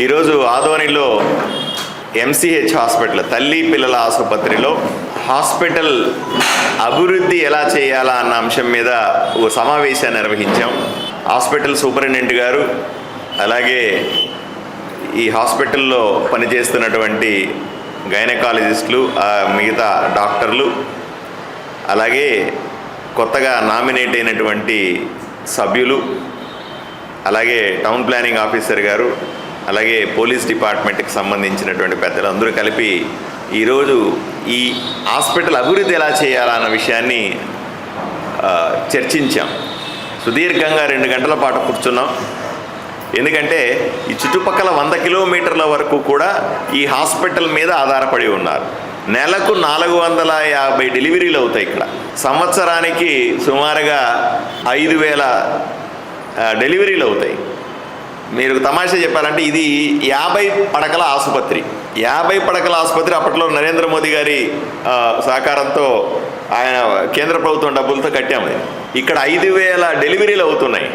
ఈరోజు ఆదోనిలో MCh hospital తల్లి పిల్లల ఆసుపత్రిలో హాస్పిటల్ అభివృద్ధి ఎలా చేయాలా అన్న అంశం మీద ఓ సమావేశాన్ని నిర్వహించాం. హాస్పిటల్ సూపరింటెండెంట్ గారు, అలాగే ఈ హాస్పిటల్లో పనిచేస్తున్నటువంటి గైనకాలజిస్టులు, మిగతా డాక్టర్లు, అలాగే కొత్తగా నామినేట్ అయినటువంటి సభ్యులు, అలాగే టౌన్ ప్లానింగ్ ఆఫీసర్ గారు, అలాగే పోలీస్ డిపార్ట్మెంట్కి సంబంధించినటువంటి పెద్దలు అందరూ కలిపి ఈరోజు ఈ హాస్పిటల్ అభివృద్ధి ఎలా చేయాలన్న విషయాన్ని చర్చించాం. సుదీర్ఘంగా 2 గంటల పాటు కూర్చున్నాం. ఎందుకంటే ఈ చుట్టుపక్కల 100 కిలోమీటర్ల వరకు కూడా ఈ హాస్పిటల్ మీద ఆధారపడి ఉన్నారు. నెలకు 450 డెలివరీలు అవుతాయి ఇక్కడ. సంవత్సరానికి సుమారుగా 5000 డెలివరీలు అవుతాయి. మీరు తమాషా చెప్పాలంటే ఇది 50 పడకల ఆసుపత్రి. 50 పడకల ఆసుపత్రి అప్పట్లో నరేంద్ర మోదీ గారి సహకారంతో, ఆయన కేంద్ర ప్రభుత్వం డబ్బులతో కట్టాము. ఇక్కడ 5000 డెలివరీలు అవుతున్నాయి,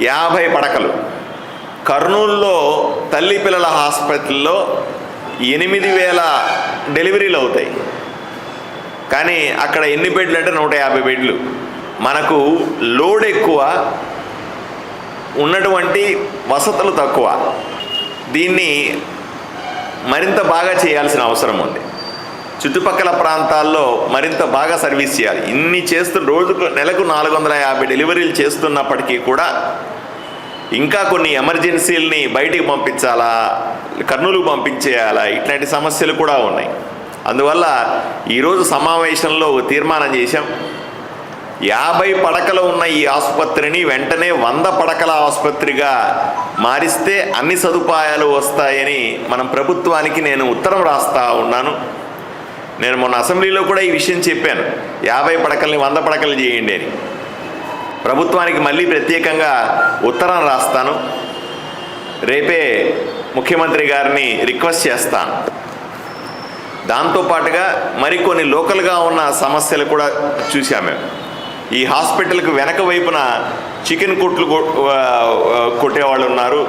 50 పడకలు. కర్నూలులో తల్లి పిల్లల హాస్పిటల్లో 8000 డెలివరీలు అవుతాయి. కానీ అక్కడ ఎన్ని బెడ్లు అంటే 150 బెడ్లు. మనకు లోడ్ ఎక్కువ, ఉన్నటువంటి వసతులు తక్కువ. దీన్ని మరింత బాగా చేయాల్సిన అవసరం ఉంది. చుట్టుపక్కల ప్రాంతాల్లో మరింత బాగా సర్వీస్ చేయాలి. ఇన్ని నెలకు 450 డెలివరీలు చేస్తున్నప్పటికీ కూడా ఇంకా కొన్ని ఎమర్జెన్సీలని బయటికి పంపించాలా, కర్నూలుకు పంపించేయాలా, ఇట్లాంటి సమస్యలు కూడా ఉన్నాయి. అందువల్ల ఈరోజు సమావేశంలో తీర్మానం చేశాం. 50 పడకలు ఉన్న ఈ ఆసుపత్రిని వెంటనే 100 పడకల ఆసుపత్రిగా మారిస్తే అన్ని సదుపాయాలు వస్తాయని మనం ప్రభుత్వానికి నేను ఉత్తరం రాస్తా ఉన్నాను. నేను మొన్న అసెంబ్లీలో కూడా ఈ విషయం చెప్పాను. 50 పడకల్ని 100 పడకలు చేయండి అని. ప్రభుత్వానికి మళ్ళీ ప్రత్యేకంగా ఉత్తరం రాస్తాను. రేపే ముఖ్యమంత్రి గారిని రిక్వెస్ట్ చేస్తాను. దాంతోపాటుగా మరికొన్ని లోకల్గా ఉన్న సమస్యలు కూడా చూసాం. మేము ఈ హాస్పిటల్కి వెనక వైపున చికెన్ కొట్లు కొట్టేవాళ్ళు ఉన్నారు,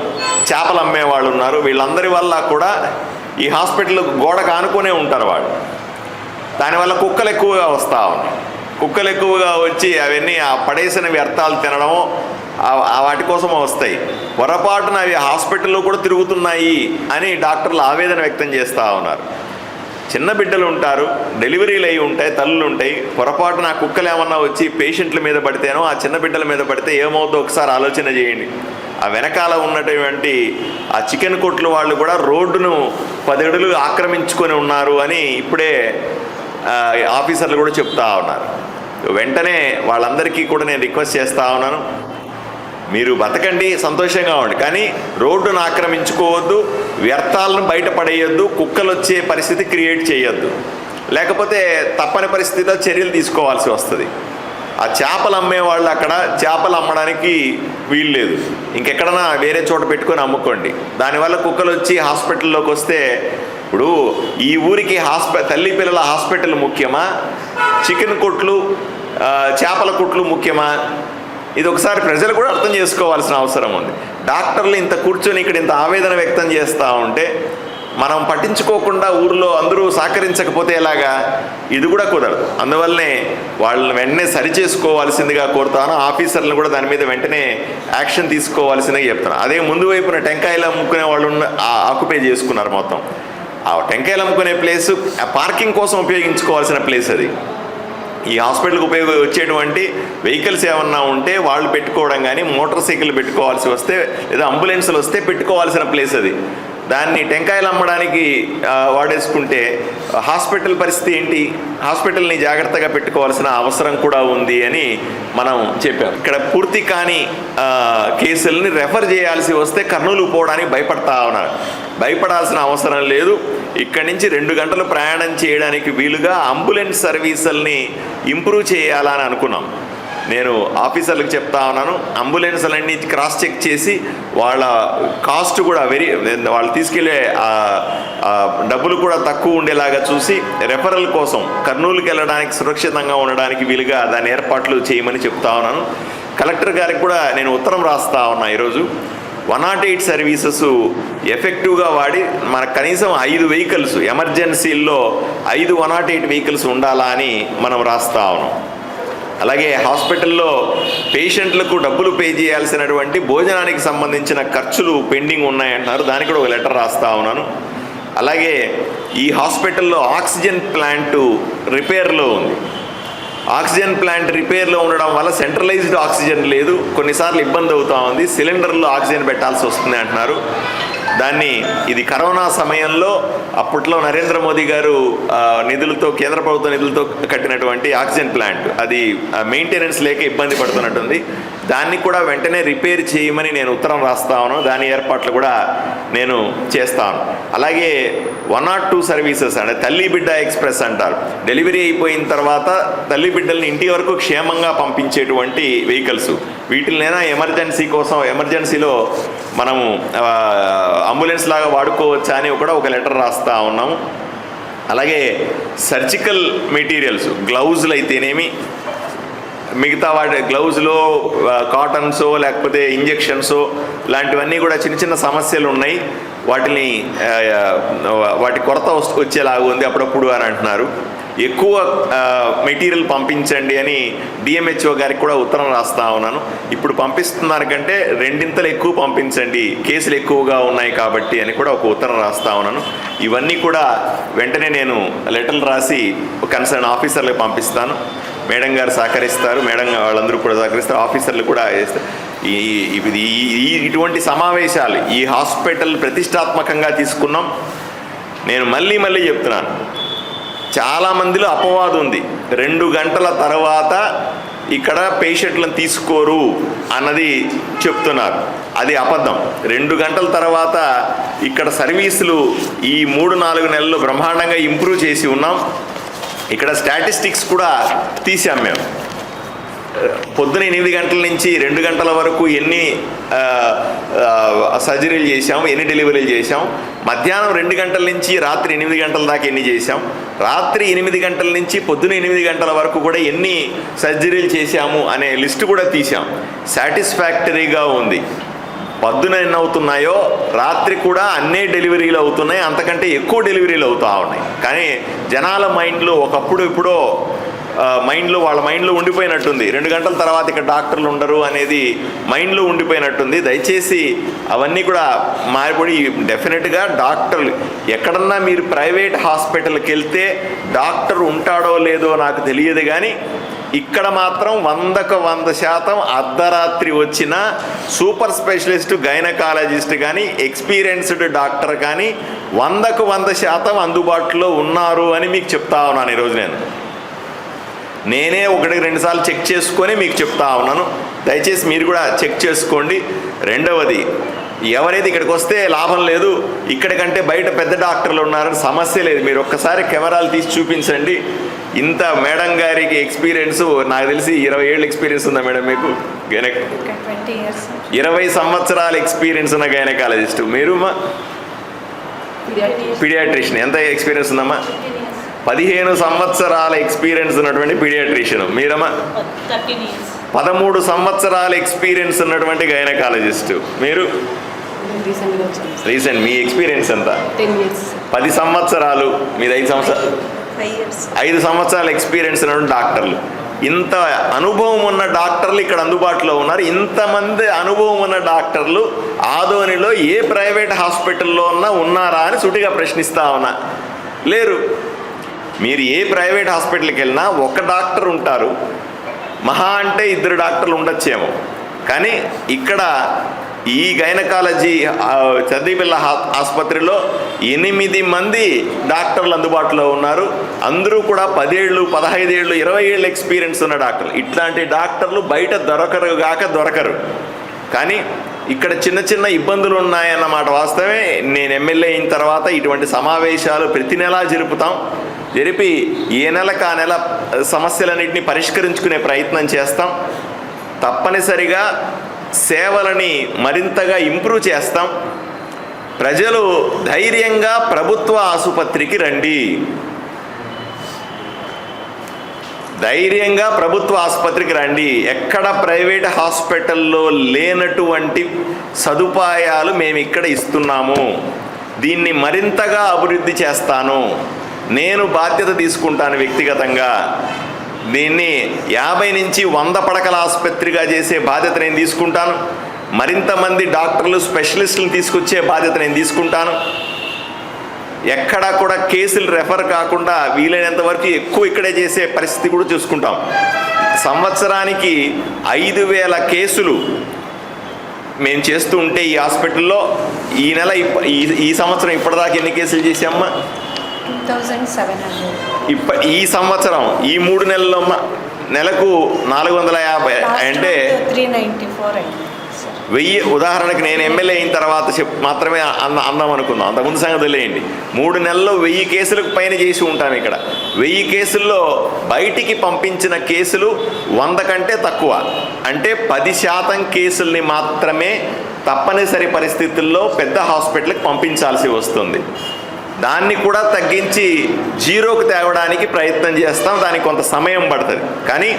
చేపలు అమ్మేవాళ్ళు ఉన్నారు. వీళ్ళందరి వల్ల కూడా ఈ హాస్పిటల్ గోడకు ఆనుకునే ఉంటారు వాళ్ళు. దానివల్ల కుక్కలు ఎక్కువగా వస్తూ ఉన్నాయి. కుక్కలు ఎక్కువగా వచ్చి అవన్నీ ఆ పడేసిన వ్యర్థాలు తినడము వాటి కోసం వస్తాయి. పొరపాటున అవి హాస్పిటల్లో కూడా తిరుగుతున్నాయి అని డాక్టర్లు ఆవేదన వ్యక్తం చేస్తూ ఉన్నారు. చిన్న బిడ్డలు ఉంటారు, డెలివరీలు అయి ఉంటాయి, తల్లులు ఉంటాయి. పొరపాటున ఆ కుక్కలు ఏమన్నా వచ్చి పేషెంట్ల మీద పడితేనో, ఆ చిన్న బిడ్డల మీద పడితే ఏమవుతుందో ఒకసారి ఆలోచన చేయండి. ఆ వెనకాల ఉన్నటువంటి ఆ చికెన్ కొట్లు వాళ్ళు కూడా రోడ్డును 10 అడుగులు ఆక్రమించుకొని ఉన్నారు అని ఇప్పుడే ఆఫీసర్లు కూడా చెప్తా ఉన్నారు. వెంటనే వాళ్ళందరికీ కూడా నేను రిక్వెస్ట్ చేస్తూ ఉన్నాను, మీరు బతకండి, సంతోషంగా ఉండి, కానీ రోడ్డును ఆక్రమించుకోవద్దు, వ్యర్థాలను బయటపడేయొద్దు, కుక్కలు వచ్చే పరిస్థితి క్రియేట్ చేయొద్దు. లేకపోతే తప్పని పరిస్థితిలో చర్యలు తీసుకోవాల్సి వస్తుంది. ఆ చేపలు అమ్మేవాళ్ళు అక్కడ చేపలు అమ్మడానికి వీలు లేదు, ఇంకెక్కడన్నా వేరే చోట పెట్టుకొని అమ్ముకోండి. దానివల్ల కుక్కలు వచ్చి హాస్పిటల్లోకి వస్తే, ఇప్పుడు ఈ ఊరికి తల్లి పిల్లల హాస్పిటల్ ముఖ్యమా, చికెన్ కొట్లు చేపల కొట్లు ముఖ్యమా? ఇది ఒకసారి ప్రజలు కూడా అర్థం చేసుకోవాల్సిన అవసరం ఉంది. డాక్టర్లు ఇంత కూర్చొని ఇక్కడ ఇంత ఆవేదన వ్యక్తం చేస్తూ ఉంటే మనం పట్టించుకోకుండా ఊరిలో అందరూ సహకరించకపోతే ఎలాగా? ఇది కూడా కుదరదు. అందువల్లనే వాళ్ళని వెంటనే సరిచేసుకోవాల్సిందిగా కోరుతాను. ఆఫీసర్లను కూడా దాని మీద వెంటనే యాక్షన్ తీసుకోవాల్సిందిగా చెప్తాను. అదే ముందు వైపున టెంకాయలు అమ్ముకునే వాళ్ళు ఆక్యుపై చేసుకున్నారు మొత్తం. ఆ టెంకాయలు అమ్ముకునే ప్లేసు పార్కింగ్ కోసం ఉపయోగించుకోవాల్సిన ప్లేస్ అది. ఈ హాస్పిటల్కి వచ్చేటువంటి వెహికల్స్ ఏమన్నా ఉంటే వాళ్ళు పెట్టుకోవడం, కానీ మోటార్ సైకిల్ పెట్టుకోవాల్సి వస్తే లేదా అంబులెన్స్లు వస్తే పెట్టుకోవాల్సిన ప్లేస్ అది. దాన్ని టెంకాయలు అమ్మడానికి వాడేసుకుంటే హాస్పిటల్ పరిస్థితి ఏంటి? హాస్పిటల్ని జాగ్రత్తగా పెట్టుకోవాల్సిన అవసరం కూడా ఉంది అని మనం చెప్పాం. ఇక్కడ పూర్తి కాని కేసుల్ని రెఫర్ చేయాల్సి వస్తే కర్నూలు పోవడానికి భయపడతా ఉన్నారు. భయపడాల్సిన అవసరం లేదు. ఇక్కడి నుంచి 2 గంటలు ప్రయాణం చేయడానికి వీలుగా అంబులెన్స్ సర్వీసుల్ని ఇంప్రూవ్ చేయాలని అనుకున్నాం. నేను ఆఫీసర్లకు చెప్తా ఉన్నాను, అంబులెన్స్లన్నీ క్రాస్ చెక్ చేసి వాళ్ళ కాస్ట్ కూడా వాళ్ళు తీసుకెళ్లే డబ్బులు కూడా తక్కువ ఉండేలాగా చూసి రెఫరల్ కోసం కర్నూలుకి వెళ్ళడానికి సురక్షితంగా ఉండడానికి వీలుగా దాని ఏర్పాట్లు చేయమని చెప్తా ఉన్నాను. కలెక్టర్ గారికి కూడా నేను ఉత్తరం రాస్తా ఉన్నా ఈరోజు. 108 సర్వీసెస్ ఎఫెక్టివ్గా వాడి మనకు కనీసం 5 వెహికల్స్ ఎమర్జెన్సీల్లో 5 108 వెహికల్స్ ఉండాలా అని మనం రాస్తా ఉన్నాం. అలాగే హాస్పిటల్లో పేషెంట్లకు డబ్బులు పే చేయాల్సినటువంటి భోజనానికి సంబంధించిన ఖర్చులు పెండింగ్ ఉన్నాయంటున్నారు, దానికి కూడా ఒక లెటర్ రాస్తా ఉన్నాను. అలాగే ఈ హాస్పిటల్లో ఆక్సిజన్ ప్లాంటు రిపేర్లో ఉంది. ఆక్సిజన్ ప్లాంట్ రిపేర్లో ఉండడం వల్ల సెంట్రలైజ్డ్ ఆక్సిజన్ లేదు, కొన్నిసార్లు ఇబ్బంది అవుతూ ఉంది, సిలిండర్లో ఆక్సిజన్ పెట్టాల్సి వస్తుంది అంటున్నారు. దాన్ని ఇది కరోనా సమయంలో అప్పట్లో నరేంద్ర మోదీ గారు నిధులతో, కేంద్ర ప్రభుత్వ నిధులతో కట్టినటువంటి ఆక్సిజన్ ప్లాంట్, అది మెయింటెనెన్స్ లేక ఇబ్బంది పడుతున్నట్టుంది. దాన్ని కూడా వెంటనే రిపేర్ చేయమని నేను ఉత్తరం రాస్తా ఉన్నాను. దాని ఏర్పాట్లు కూడా నేను చేస్తాను. అలాగే 102 సర్వీసెస్ అంటే తల్లి బిడ్డ ఎక్స్ప్రెస్ అంటారు. డెలివరీ అయిపోయిన తర్వాత తల్లి బిడ్డల్ని ఇంటి వరకు క్షేమంగా పంపించేటువంటి వెహికల్స్, వీటినైనా ఎమర్జెన్సీ కోసం, ఎమర్జెన్సీలో మనము అంబులెన్స్ లాగా వాడుకోవచ్చా అని కూడా ఒక లెటర్ రాస్తా ఉన్నాము. అలాగే సర్జికల్ మెటీరియల్స్, గ్లౌజులు అయితేనేమి, మిగతా వాటి గ్లౌజ్లో కాటన్సో లేకపోతే ఇంజెక్షన్సో లాంటివన్నీ కూడా చిన్న చిన్న సమస్యలు ఉన్నాయి, వాటి కొరత వచ్చేలాగా ఉంది అప్పుడప్పుడు అని అంటున్నారు. ఎక్కువ మెటీరియల్ పంపించండి అని డిఎంహెచ్ఓ గారికి కూడా ఉత్తరం రాస్తా ఉన్నాను. ఇప్పుడు పంపిస్తున్నారు కంటే 2 ఎక్కువ పంపించండి, కేసులు ఎక్కువగా ఉన్నాయి కాబట్టి అని కూడా ఒక ఉత్తరం రాస్తా ఉన్నాను. ఇవన్నీ కూడా వెంటనే నేను లెటర్లు రాసి కన్సర్న్ ఆఫీసర్లకు పంపిస్తాను. మేడం గారు సహకరిస్తారు, మేడం వాళ్ళందరూ కూడా సహకరిస్తారు, ఆఫీసర్లు కూడా చేస్తారు. ఇటువంటి సమావేశాలు ఈ హాస్పిటల్ ప్రతిష్టాత్మకంగా తీసుకున్నాం. నేను మళ్ళీ చెప్తున్నాను, చాలామందిలో అపవాదం ఉంది, 2 గంటల తర్వాత ఇక్కడ పేషెంట్లను తీసుకోరు అన్నది చెప్తున్నారు. అది అబద్ధం. 2 గంటల తర్వాత ఇక్కడ సర్వీసులు ఈ 3-4 నెలల్లో బ్రహ్మాండంగా ఇంప్రూవ్ చేసి ఉన్నాం. ఇక్కడ స్టాటిస్టిక్స్ కూడా తీసాం మేము. పొద్దున 8 గంటల నుంచి 2 గంటల వరకు ఎన్ని సర్జరీలు చేశాం, ఎన్ని డెలివరీలు చేశాం, మధ్యాహ్నం 2 గంటల నుంచి రాత్రి 8 గంటల దాకా ఎన్ని చేశాం, రాత్రి 8 గంటల నుంచి పొద్దున 8 గంటల వరకు కూడా ఎన్ని సర్జరీలు చేశాము అనే లిస్టు కూడా తీసాం. సాటిస్ఫాక్టరీగా ఉంది. పొద్దున ఎన్ని అవుతున్నాయో రాత్రి కూడా అన్నే డెలివరీలు అవుతున్నాయి, అంతకంటే ఎక్కువ డెలివరీలు అవుతూ ఉన్నాయి. కానీ జనాల మైండ్లో ఒకప్పుడు ఇప్పుడో వాళ్ళ మైండ్లో ఉండిపోయినట్టుంది, 2 గంటల తర్వాత ఇక్కడ డాక్టర్లు ఉండరు అనేది మైండ్లో ఉండిపోయినట్టుంది. దయచేసి అవన్నీ కూడా మారిపోయి డెఫినెట్గా డాక్టర్లు, ఎక్కడన్నా మీరు ప్రైవేట్ హాస్పిటల్కి వెళ్తే డాక్టర్ ఉంటాడో లేదో నాకు తెలియదు, కానీ ఇక్కడ మాత్రం 100% అర్ధరాత్రి వచ్చిన సూపర్ స్పెషలిస్ట్ గైనకాలజిస్ట్ కానీ ఎక్స్పీరియన్స్డ్ డాక్టర్ కానీ 100% అందుబాటులో ఉన్నారు అని మీకు చెప్తా ఉన్నాను. ఈరోజు నేనే 1-2 సార్లు చెక్ చేసుకొని మీకు చెప్తా ఉన్నాను. దయచేసి మీరు కూడా చెక్ చేసుకోండి. రెండవది, ఎవరైతే ఇక్కడికి వస్తే లాభం లేదు, ఇక్కడికంటే బయట పెద్ద డాక్టర్లు ఉన్నారని సమస్య లేదు. మీరు ఒక్కసారి కెమెరాలు తీసి చూపించండి. ఇంత మేడం గారికి ఎక్స్పీరియన్స్, నాకు తెలిసి 20 ఏళ్ళ ఎక్స్పీరియన్స్ ఉందా మేడం మీకు? 20 సంవత్సరాల ఎక్స్పీరియన్స్ ఉన్న గైనకాలజిస్ట్. మీరు పీడియాట్రిషియన్ ఎంత ఎక్స్పీరియన్స్ ఉందమ్మా? 15 సంవత్సరాల ఎక్స్పీరియన్స్ ఉన్నటువంటి పీడియాట్రిషియన్. మీరమ్మా? 13 సంవత్సరాల ఎక్స్పీరియన్స్ ఉన్నటువంటి గైనకాలజిస్ట్. మీరు రీసెంట్, మీ ఎక్స్పీరియన్స్ ఎంత? 10 సంవత్సరాలు. మీది 5 సంవత్సరాలు, 5 సంవత్సరాల ఎక్స్పీరియన్స్ ఉన్నటువంటి డాక్టర్లు. ఇంత అనుభవం ఉన్న డాక్టర్లు ఇక్కడ అందుబాటులో ఉన్నారు. ఇంతమంది అనుభవం ఉన్న డాక్టర్లు ఆదోనిలో ఏ ప్రైవేట్ హాస్పిటల్లో ఉన్నారా అని సూటిగా ప్రశ్నిస్తా ఉన్నా. లేరు. మీరు ఏ ప్రైవేట్ హాస్పిటల్కి వెళ్ళినా ఒక డాక్టర్ ఉంటారు, మహా అంటే 2 డాక్టర్లు ఉండొచ్చేమో. కానీ ఇక్కడ ఈ గైనకాలజీ చద్దిపిల్ల ఆసుపత్రిలో 8 మంది డాక్టర్లు అందుబాటులో ఉన్నారు. అందరూ కూడా 10 ఏళ్ళు, 15 ఏళ్ళు, 20 ఏళ్ళ ఎక్స్పీరియన్స్ ఉన్న డాక్టర్లు. ఇట్లాంటి డాక్టర్లు బయట దొరకరు. కానీ ఇక్కడ చిన్న ఇబ్బందులు ఉన్నాయన్నమాట వాస్తవమే. నేను ఎమ్మెల్యే అయిన తర్వాత ఇటువంటి సమావేశాలు ప్రతి నెలా జరిపి ఏ నెలకు ఆ నెల సమస్యలన్నింటినీ పరిష్కరించుకునే ప్రయత్నం చేస్తాం. తప్పనిసరిగా సేవలని మరింతగా ఇంప్రూవ్ చేస్తాం. ప్రజలు ధైర్యంగా ప్రభుత్వ ఆసుపత్రికి రండి. ధైర్యంగా ప్రభుత్వ ఆసుపత్రికి రండి. ఎక్కడ ప్రైవేట్ హాస్పిటల్లో లేనటువంటి సదుపాయాలు మేము ఇక్కడ ఇస్తున్నాము. దీన్ని మరింతగా అభివృద్ధి చేస్తాను. నేను బాధ్యత తీసుకుంటాను వ్యక్తిగతంగా. దీన్ని 50 నుంచి 100 పడకల ఆసుపత్రిగా చేసే బాధ్యత నేను తీసుకుంటాను. మరింత మంది డాక్టర్లు, స్పెషలిస్టులను తీసుకొచ్చే బాధ్యత నేను తీసుకుంటాను. ఎక్కడా కూడా కేసులు రెఫర్ కాకుండా వీలైనంత వరకు ఎక్కువ ఇక్కడే చేసే పరిస్థితి కూడా చూసుకుంటాం. సంవత్సరానికి 5,000 కేసులు మేము చేస్తూ ఉంటే ఈ హాస్పిటల్లో ఈ సంవత్సరం ఇప్పటిదాకా ఎన్ని కేసులు చేసామ్మా? 2700. ఈ సంవత్సరం ఈ 3 నెలల్లో నెలకు 450 అంటే 394. 1000. ఉదాహరణకు నేను ఎమ్మెల్యే అయిన తర్వాత మాత్రమే అందాం అనుకుందాం. అంతకుముందు సంగతి తెలియండి. 3 నెలల్లో 1000 కేసులకు పైన చేసి ఉంటాం. ఇక్కడ 1000 కేసుల్లో బయటికి పంపించిన కేసులు 100 కంటే తక్కువ. అంటే 10% కేసుల్ని మాత్రమే తప్పనిసరి పరిస్థితుల్లో పెద్ద హాస్పిటల్కి పంపించాల్సి వస్తుంది. దాన్ని కూడా తగ్గించి 0కు తేవడానికి ప్రయత్నం చేస్తాం. దానికి కొంత సమయం పడుతుంది. కానీ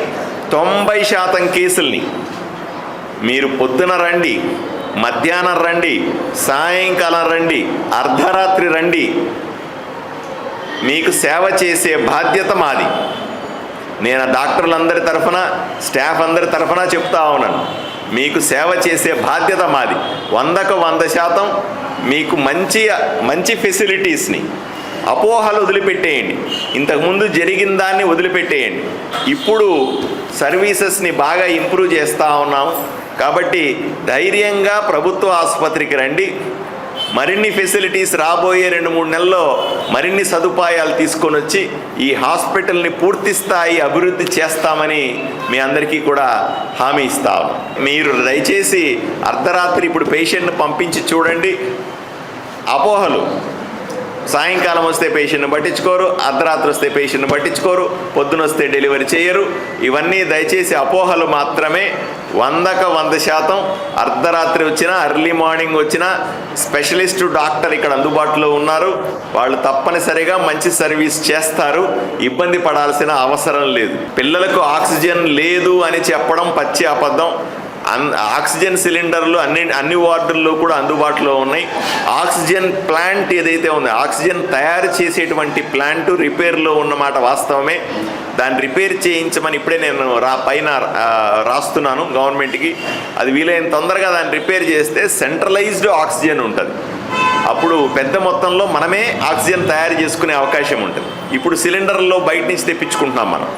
90% కేసుల్ని మీరు పొద్దున రండి, మధ్యాహ్నం రండి, సాయంకాలం రండి, అర్ధరాత్రి రండి, మీకు సేవ చేసే బాధ్యత మాది. నేను మందులందరి తరఫున, స్టాఫ్ అందరి తరఫున చెప్తా ఉన్నాను. మీకు సేవ చేసే బాధ్యత మాది. 100కు 100% మీకు మంచి ఫెసిలిటీస్ని, అపోహలు వదిలిపెట్టేయండి. ఇంతకుముందు జరిగిన దాన్ని వదిలిపెట్టేయండి. ఇప్పుడు సర్వీసెస్ని బాగా ఇంప్రూవ్ చేస్తూ ఉన్నాము. కాబట్టి ధైర్యంగా ప్రభుత్వ ఆసుపత్రికి రండి. మరిన్ని ఫెసిలిటీస్ రాబోయే 2-3 నెలల్లో మరిన్ని సదుపాయాలు తీసుకొని వచ్చి ఈ హాస్పిటల్ని పూర్తి స్థాయి అభివృద్ధి చేస్తామని మీ అందరికీ కూడా హామీ ఇస్తాము. మీరు దయచేసి అర్ధరాత్రి ఇప్పుడు పేషెంట్ని పంపించి చూడండి. అపోహలు, సాయంకాలం వస్తే పేషెంట్ని పట్టించుకోరు, అర్ధరాత్రి వస్తే పేషెంట్ని పట్టించుకోరు, పొద్దున వస్తే డెలివరీ చేయరు. ఇవన్నీ దయచేసి అపోహలు మాత్రమే. 100కు 100% అర్ధరాత్రి వచ్చినా, ఎర్లీ మార్నింగ్ వచ్చినా స్పెషలిస్టు డాక్టర్ ఇక్కడ అందుబాటులో ఉన్నారు. వాళ్ళు తప్పనిసరిగా మంచి సర్వీస్ చేస్తారు. ఇబ్బంది పడాల్సిన అవసరం లేదు. పిల్లలకు ఆక్సిజన్ లేదు అని చెప్పడం పచ్చి అబద్ధం. ఆక్సిజన్ సిలిండర్లు అన్ని వార్డుల్లో కూడా అందుబాటులో ఉన్నాయి. ఆక్సిజన్ ప్లాంట్ ఏదైతే ఉందో, ఆక్సిజన్ తయారు చేసేటువంటి ప్లాంట్ రిపేర్లో ఉన్నమాట వాస్తవమే. దాన్ని రిపేర్ చేయించమని ఇప్పుడే నేను పైన రాస్తున్నాను గవర్నమెంట్కి. అది వీలైన తొందరగా దాన్ని రిపేర్ చేస్తే సెంట్రలైజ్డ్ ఆక్సిజన్ ఉంటుంది. అప్పుడు పెద్ద మొత్తంలో మనమే ఆక్సిజన్ తయారు చేసుకునే అవకాశం ఉంటుంది. ఇప్పుడు సిలిండర్లో బయట నుంచి తెప్పించుకుంటున్నాం మనం.